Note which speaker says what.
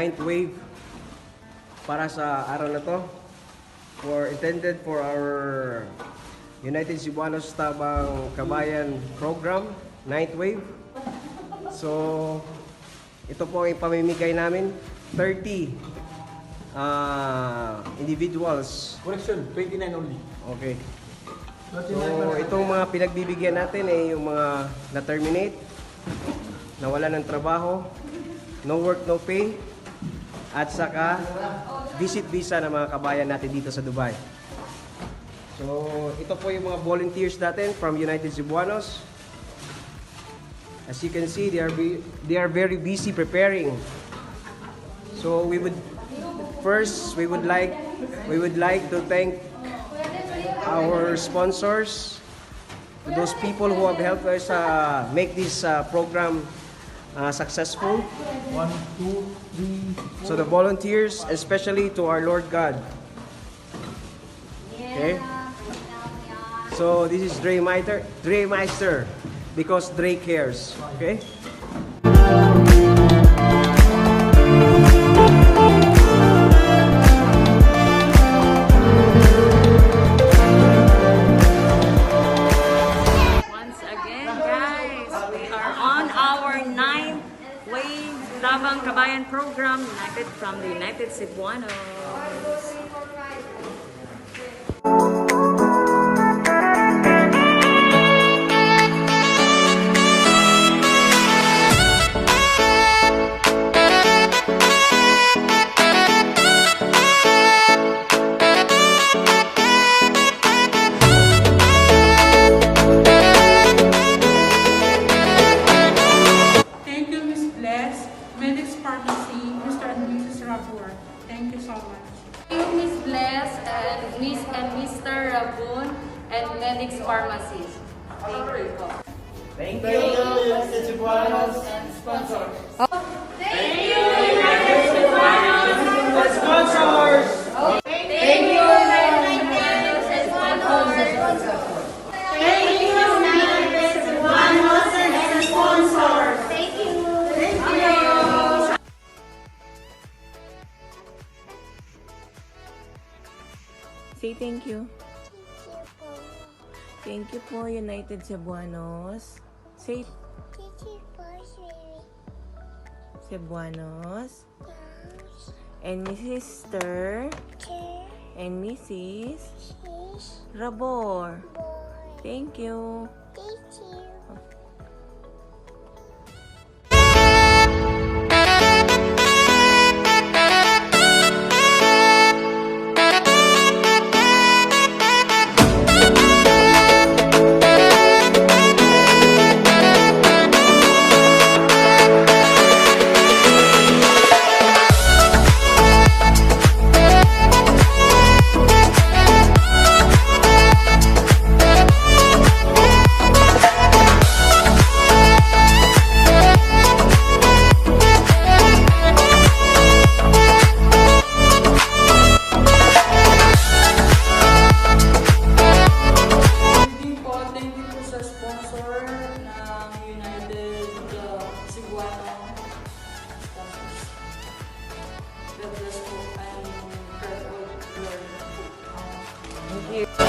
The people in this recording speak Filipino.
Speaker 1: 9th wave para sa araw na to. Intended for our United Cebuanos Tabang Kabayan program, 9th wave. So, ito po ang ipamimigay namin, 30 individuals.
Speaker 2: Correction, 29 only.
Speaker 1: Okay. So, itong mga pinagbibigyan natin ay yung mga na-terminate, nawala ng trabaho, no work, no pay, at saka visit visa ng mga kabayan natin dito sa Dubai. So, ito po yung mga volunteers natin from United Cebuanos. As you can see, they are very busy preparing. So, we would like to thank our sponsors, those people who have helped us make this program successful.
Speaker 2: 1, 2, 3, 4.
Speaker 1: So the volunteers, especially to our Lord God. Okay. So this is Dre Meister, because Dre cares. Okay.
Speaker 3: Tabang Kabayan program, united from the United Cebuanos.
Speaker 4: Medex Pharmacy, Mr. and Mrs. Rabur. Thank you so much.
Speaker 5: Thank you, Miss Bless and Miss and Mr. Rabun and Medex Pharmacy. Thank you.
Speaker 2: Thank you, United Cebuanos and sponsors.
Speaker 5: Thank you, United Cebuanos
Speaker 1: And sponsors.
Speaker 5: Thank you, United Cebuanos. Thank you, United Cebuanos and sponsors. Thank you. Thank you.
Speaker 3: Say thank you. Thank you po, United Cebuanos. Say Cebuanos. And Mr. and Mrs. Rabor. Thank you. Thank you.